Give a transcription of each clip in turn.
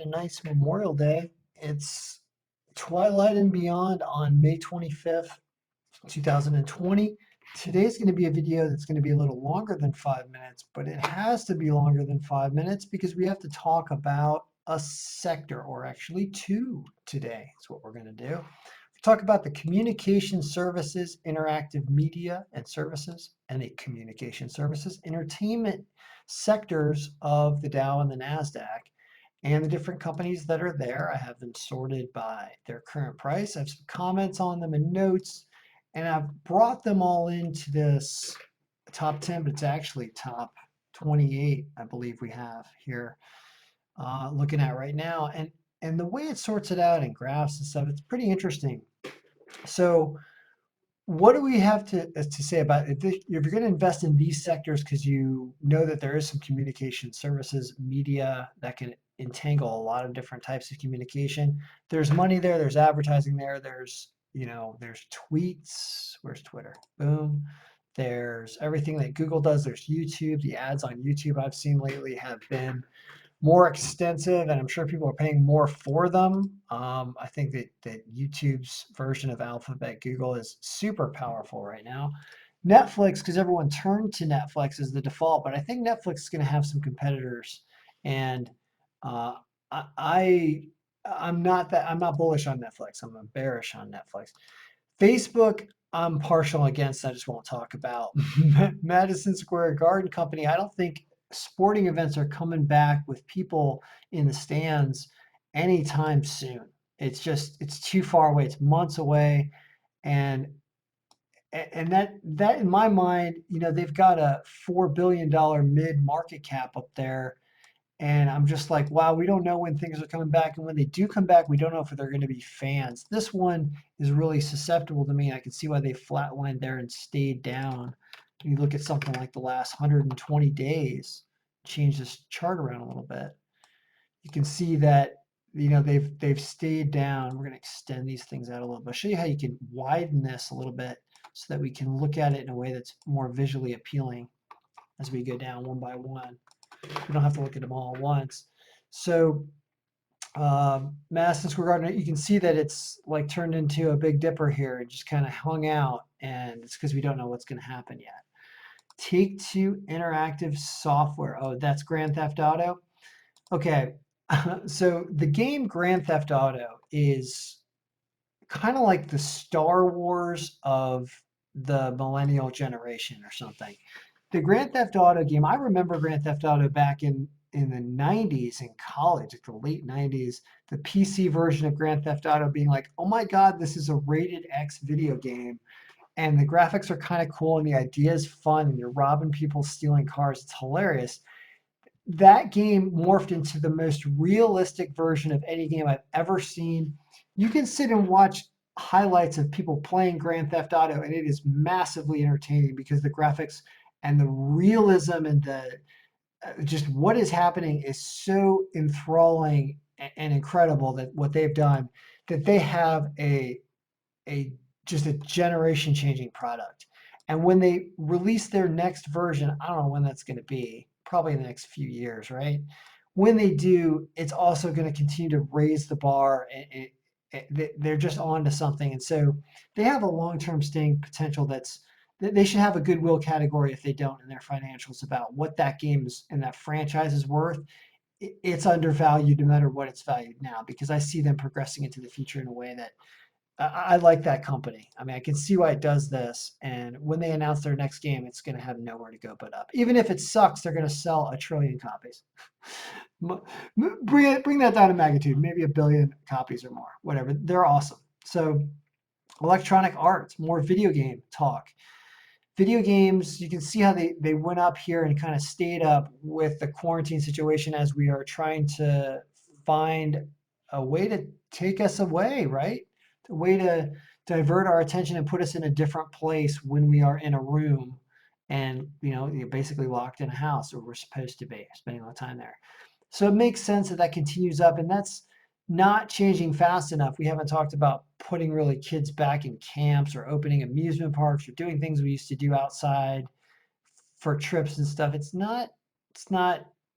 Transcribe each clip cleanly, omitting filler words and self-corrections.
a nice Memorial Day. It's twilight and beyond on May 25th, 2020. Today's going to be a video that's going to be a little longer than 5 minutes, but it has to be longer than 5 minutes because we have to talk about a sector, or actually two today. That's what we're going to do. Talk about the communication services, interactive media and services, and the communication services, entertainment sectors of the Dow and the NASDAQ, and the different companies that are there. I have them sorted by their current price. I have some comments on them and notes, and I've brought them all into this top 10, but it's actually top 28, I believe we have here looking at right now. And the way it sorts it out in graphs and stuff, it's pretty interesting. So what do we have to say about it? If you're going to invest in these sectors because you know that there is some communication services, media that can entangle a lot of different types of communication. There's money there, there's advertising there, there's tweets. Where's Twitter? Boom. There's everything that Google does. There's YouTube. The ads on YouTube I've seen lately have been more extensive, and I'm sure people are paying more for them. I think that YouTube's version of Alphabet Google is super powerful right now. Netflix, because everyone turned to Netflix as the default, but I think Netflix is going to have some competitors, and uh, I'm not bullish on Netflix. I'm bearish on Netflix. Facebook, I'm partial against. I just won't talk about. Madison Square Garden Company. I don't think sporting events are coming back with people in the stands anytime soon. It's too far away. It's months away, and that in my mind, they've got a $4 billion mid market cap up there, and I'm just like, wow, we don't know when things are coming back. And when they do come back, we don't know if they're going to be fans. This one is really susceptible to me. I can see why they flatlined there and stayed down. You look at something like the last 120 days, change this chart around a little bit. You can see that, they've stayed down. We're going to extend these things out a little bit. I'll show you how you can widen this a little bit so that we can look at it in a way that's more visually appealing as we go down one by one. We don't have to look at them all at once. So Madison Square Garden, you can see that it's like turned into a Big Dipper here. It just kind of hung out, and it's because we don't know what's going to happen yet. Take-Two Interactive Software. Oh, that's Grand Theft Auto. Okay, so the game Grand Theft Auto is kind of like the Star Wars of the millennial generation or something. The Grand Theft Auto game, I remember Grand Theft Auto back in the 90s in college, like the late 90s, the PC version of Grand Theft Auto being like, oh my God, this is a rated X video game. And the graphics are kind of cool and the idea is fun and you're robbing people, stealing cars. It's hilarious. That game morphed into the most realistic version of any game I've ever seen. You can sit and watch highlights of people playing Grand Theft Auto, and it is massively entertaining because the graphics and the realism and the just what is happening is so enthralling and incredible that what they've done, that they have a just a generation changing product. And when they release their next version, I don't know when that's going to be, probably in the next few years, right? When they do, it's also going to continue to raise the bar. They're just on to something. And so they have a long-term staying potential they should have a goodwill category if they don't in their financials about what that game is and that franchise is worth. It's undervalued no matter what it's valued now, because I see them progressing into the future in a way that I like that company. I mean, I can see why it does this. And when they announce their next game, it's going to have nowhere to go but up. Even if it sucks, they're going to sell 1 trillion copies. Bring that down to magnitude, maybe 1 billion copies or more, whatever. They're awesome. So Electronic Arts, more video game talk. Video games, you can see how they went up here and kind of stayed up with the quarantine situation as we are trying to find a way to take us away, right? A way to divert our attention and put us in a different place when we are in a room and, you're basically locked in a house, or we're supposed to be spending a lot of time there. So it makes sense that continues up, and that's not changing fast enough. We haven't talked about putting really kids back in camps or opening amusement parks or doing things we used to do outside for trips and stuff. It's not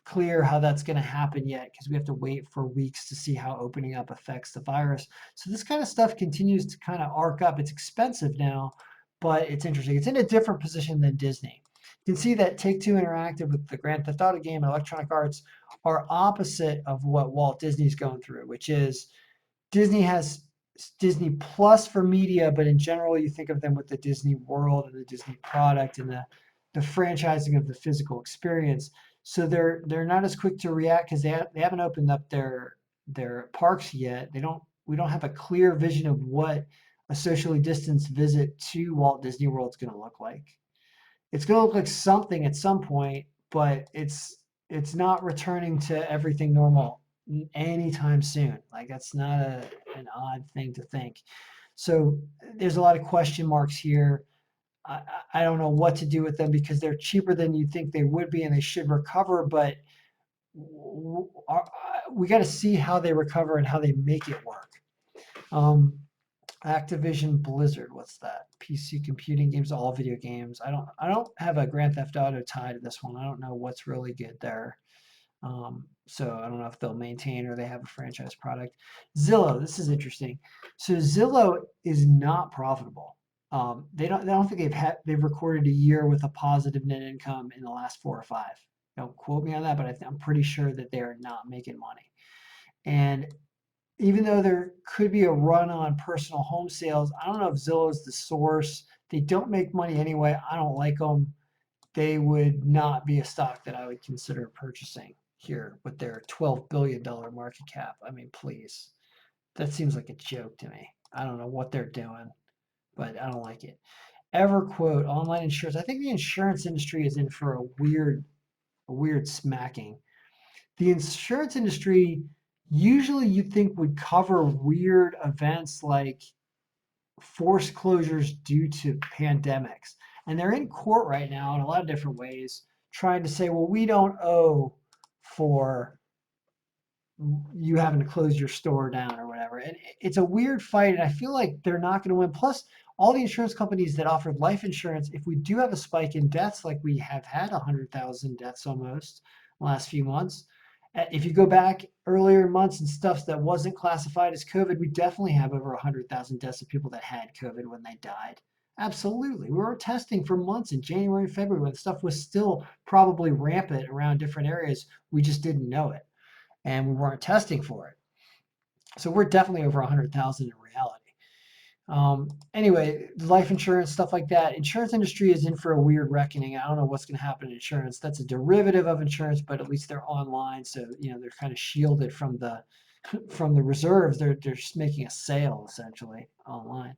clear how that's going to happen yet because we have to wait for weeks to see how opening up affects the virus. So this kind of stuff continues to kind of arc up. It's expensive now, but it's interesting. It's in a different position than Disney. You can see that Take-Two Interactive with the Grand Theft Auto game and Electronic Arts are opposite of what Walt Disney's going through, which is Disney has Disney Plus for media, but in general, you think of them with the Disney World and the Disney product and the franchising of the physical experience. So they're not as quick to react because they haven't opened up their parks yet. We don't have a clear vision of what a socially distanced visit to Walt Disney World is going to look like. It's going to look like something at some point, but it's not returning to everything normal anytime soon. Like that's not an odd thing to think. So there's a lot of question marks here. I don't know what to do with them because they're cheaper than you think they would be and they should recover, but we got to see how they recover and how they make it work. Activision Blizzard, what's that? PC computing games, all video games. I don't have a Grand Theft Auto tie to this one. I don't know what's really good there. So I don't know if they'll maintain or they have a franchise product. Zillow, this is interesting. So Zillow is not profitable. I don't think they've recorded a year with a positive net income in the last 4 or 5. Don't quote me on that, but I'm pretty sure that they are not making money. And even though there could be a run on personal home sales, I don't know if Zillow is the source. They don't make money anyway. I don't like them. They would not be a stock that I would consider purchasing here with their $12 billion market cap. I mean, please. That seems like a joke to me. I don't know what they're doing, but I don't like it. EverQuote, online insurance. I think the insurance industry is in for a weird smacking. The insurance industry usually you'd think would cover weird events like forced closures due to pandemics. And they're in court right now in a lot of different ways, trying to say, well, we don't owe for you having to close your store down or whatever. And it's a weird fight, and I feel like they're not going to win. Plus, all the insurance companies that offered life insurance, if we do have a spike in deaths, like we have had 100,000 deaths almost in the last few months, if you go back earlier months and stuff that wasn't classified as COVID, we definitely have over 100,000 deaths of people that had COVID when they died. Absolutely. We were testing for months in January and February when stuff was still probably rampant around different areas. We just didn't know it and we weren't testing for it. So we're definitely over 100,000 in reality. Anyway, life insurance, stuff like that. Insurance industry is in for a weird reckoning. I don't know what's going to happen in insurance. That's a derivative of insurance, but at least they're online, so they're kind of shielded from the reserves. They're just making a sale essentially online.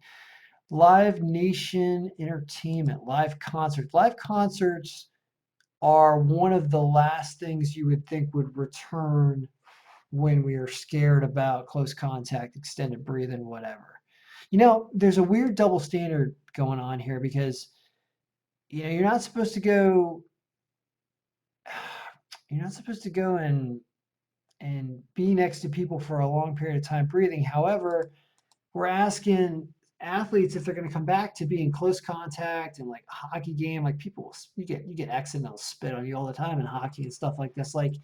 Live Nation Entertainment, live concerts. Live concerts are one of the last things you would think would return when we are scared about close contact, extended breathing, whatever. There's a weird double standard going on here because, you're not supposed to go, and be next to people for a long period of time breathing. However, we're asking athletes if they're going to come back to being close contact and like a hockey game, like people, you get accidental spit on you all the time in hockey and stuff like this. Like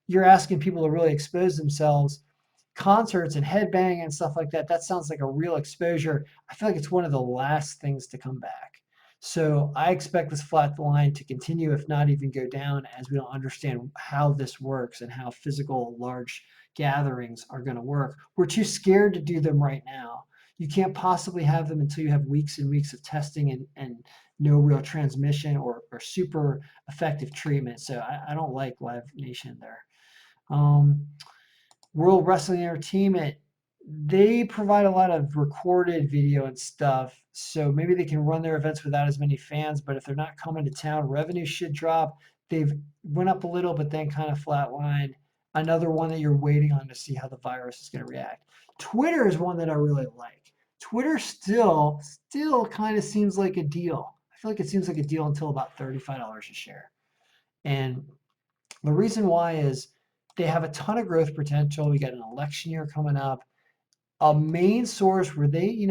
you're asking people to really expose themselves. Concerts and headbanging and stuff like that, that sounds like a real exposure. I feel like it's one of the last things to come back. So I expect this flat line to continue, if not even go down, as we don't understand how this works and how physical large gatherings are going to work. We're too scared to do them right now. You can't possibly have them until you have weeks and weeks of testing and no real transmission or super effective treatment. So I don't like Live Nation there. World Wrestling Entertainment, they provide a lot of recorded video and stuff. So maybe they can run their events without as many fans, but if they're not coming to town, revenue should drop. They've went up a little, but then kind of flatlined. Another one that you're waiting on to see how the virus is going to react. Twitter is one that I really like. Twitter still kind of seems like a deal. I feel like it seems like a deal until about $35 a share. And the reason why is they have a ton of growth potential. We got an election year coming up. A main source where they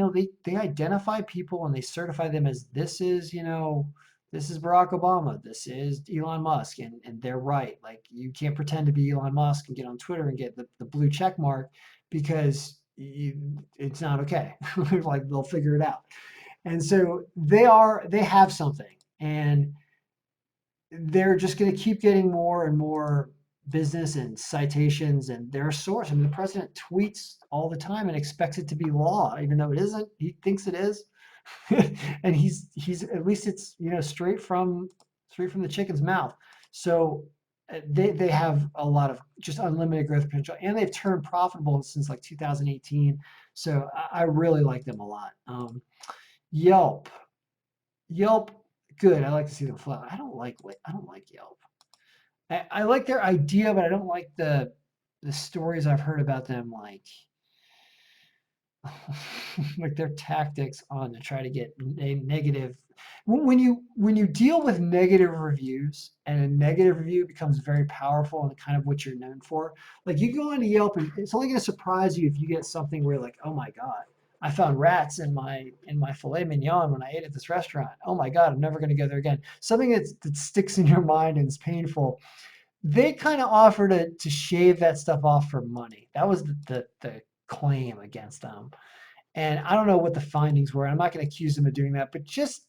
identify people and they certify them as this is This is Barack Obama. This is Elon Musk, and they're right. Like you can't pretend to be Elon Musk and get on Twitter and get the blue check mark because it's not okay. Like they'll figure it out. And so they have something, and they're just going to keep getting more and more business and citations and their source. I mean, the president tweets all the time and expects it to be law, even though it isn't. He thinks it is. And he's at least it's straight from the chicken's mouth. So they have a lot of just unlimited growth potential, and they've turned profitable since like 2018. So I really like them a lot. Yelp, Yelp, good. I like to see them flat. I don't like Yelp. I like their idea, but I don't like the stories I've heard about them, like like their tactics on to try to get negative. When you deal with negative reviews and a negative review becomes very powerful and kind of what you're known for, like you go onto Yelp and it's only going to surprise you if you get something where you're like, oh my god, I found rats in my filet mignon when I ate at this restaurant. Oh my god, I'm never going to go there again. Something that sticks in your mind and is painful. They kind of offer to shave that stuff off for money. That was the claim against them. And I don't know what the findings were. I'm not going to accuse them of doing that, but just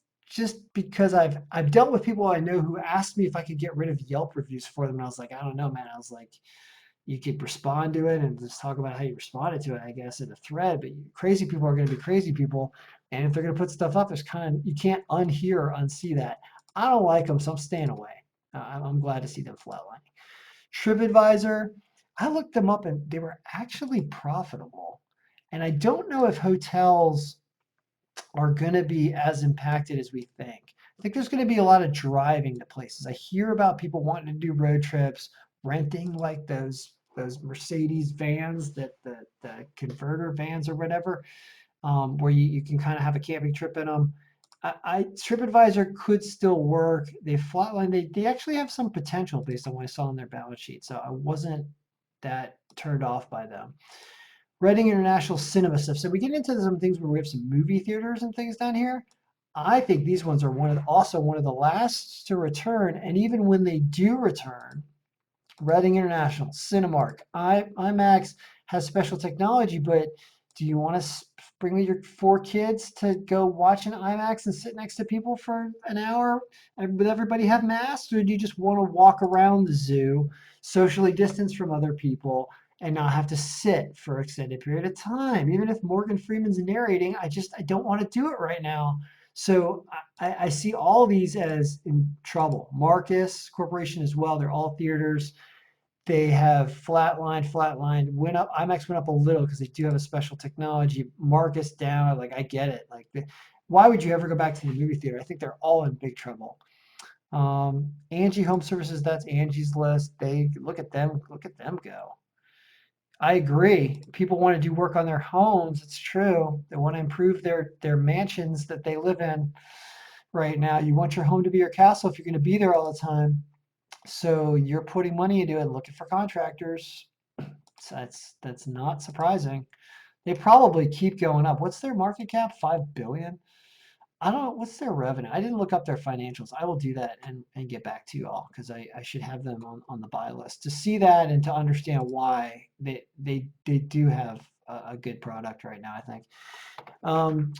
because I've dealt with people I know who asked me if I could get rid of Yelp reviews for them, and I was like, I don't know, man. I was like, you could respond to it and just talk about how you responded to it, I guess, in a thread. But crazy people are going to be crazy people, and if they're going to put stuff up, there's kind of you can't unhear or unsee that. I don't like them, so I'm staying away. I'm glad to see them flatlining. TripAdvisor, I looked them up and they were actually profitable. And I don't know if hotels are going to be as impacted as we think. I think there's going to be a lot of driving to places. I hear about people wanting to do road trips, renting like those Mercedes vans, that the converter vans or whatever, where you can kind of have a camping trip in them. TripAdvisor could still work. They flatlined. They actually have some potential based on what I saw on their balance sheet. So I wasn't that turned off by them. Reading International Cinema stuff. So we get into some things where we have some movie theaters and things down here. I think these ones are also one of the last to return. And even when they do return, Reading International, Cinemark, IMAX has special technology, but do you want to bring your 4 kids to go watch an IMAX and sit next to people for an hour and with everybody have masks? Or do you just want to walk around the zoo, socially distanced from other people, and not have to sit for an extended period of time? Even if Morgan Freeman's narrating, I don't want to do it right now. So I see all these as in trouble. Marcus Corporation as well. They're all theaters. They have flatlined, went up. IMAX went up a little because they do have a special technology. Marcus down. Like I get it. Like why would you ever go back to the movie theater? I think they're all in big trouble. Angie Home Services. That's Angie's List. They look at them. Look at them go. I agree. People want to do work on their homes. It's true. They want to improve their mansions that they live in right now. You want your home to be your castle if you're going to be there all the time. So you're putting money into it, looking for contractors. So that's not surprising. They probably keep going up. What's their market cap? 5 billion. I don't know. What's their revenue? I didn't look up their financials. I will do that and get back to you all because I should have them on the buy list to see that and to understand why they do have a good product right now, I think.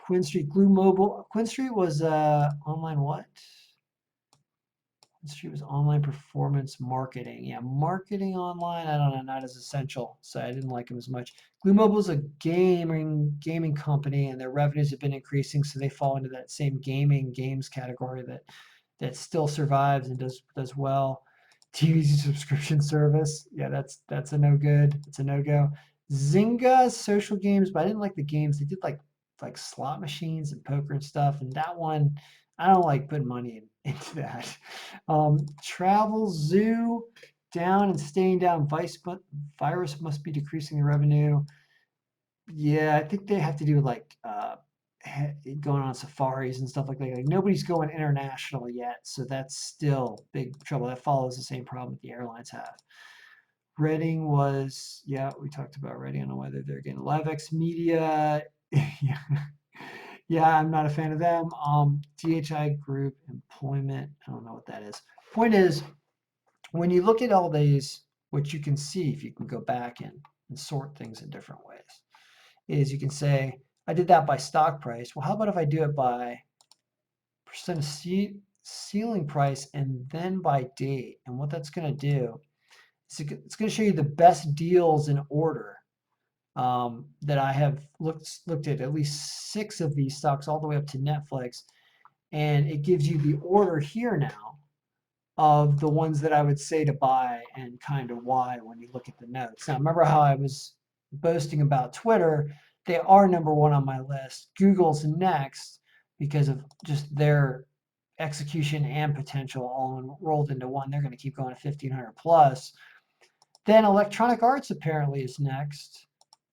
Quinn Street Glue Mobile. Quinn Street was online what? She was online performance marketing. Yeah, marketing online. I don't know, not as essential. So I didn't like them as much. Glue Mobile is a gaming company, and their revenues have been increasing, so they fall into that same games category that still survives and does well. TV subscription service. Yeah, that's a no good. It's a no go. Zynga social games, but I didn't like the games. They did like slot machines and poker and stuff, and that one I don't like putting money into that. Travel Zoo down and staying down. Virus must be decreasing the revenue. Yeah, I think they have to do with like going on safaris and stuff like that. Like nobody's going international yet, so that's still big trouble. That follows the same problem that the airlines have. Reading was, yeah, we talked about Reading. I don't know whether they're getting LiveX Media. Yeah. Yeah, I'm not a fan of them. DHI Group Employment, I don't know what that is. Point is, when you look at all these, what you can see, if you can go back and sort things in different ways, is you can say, I did that by stock price. Well, how about if I do it by percent of ceiling price and then by date? And what that's going to do is it's going to show you the best deals in order that I have looked at least 6 of these stocks all the way up to Netflix, and it gives you the order here now of the ones that I would say to buy and kind of why when you look at the notes. Now, remember how I was boasting about Twitter? They are number one on my list. Google's next because of just their execution and potential all rolled into one. They're going to keep going to 1500 plus. Then Electronic Arts apparently is next,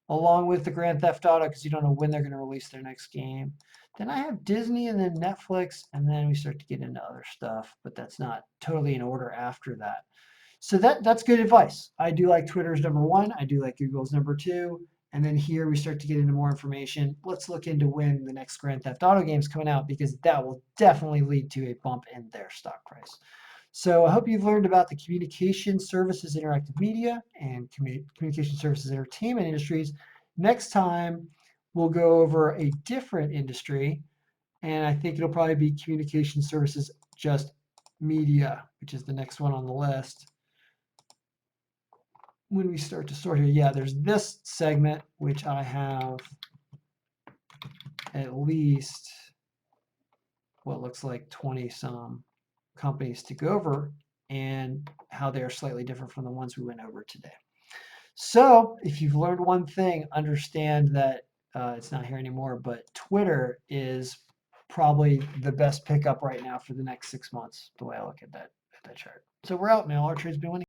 along with the Grand Theft Auto, because you don't know when they're going to release their next game. Then I have Disney and then Netflix, and then we start to get into other stuff, but that's not totally in order after that. So that's good advice. I do like Twitter's number one. I do like Google's number two. And then here we start to get into more information. Let's look into when the next Grand Theft Auto game is coming out, because that will definitely lead to a bump in their stock price. So I hope you've learned about the Communication Services Interactive Media and Communication Services Entertainment industries. Next time, we'll go over a different industry, and I think it'll probably be Communication Services Just Media, which is the next one on the list. When we start to sort here, yeah, there's this segment, which I have at least what looks like 20 some companies to go over and how they are slightly different from the ones we went over today. So if you've learned one thing, understand that it's not here anymore, but Twitter is probably the best pickup right now for the next 6 months, the way I look at that chart. So we're out now. Our trade's been winning.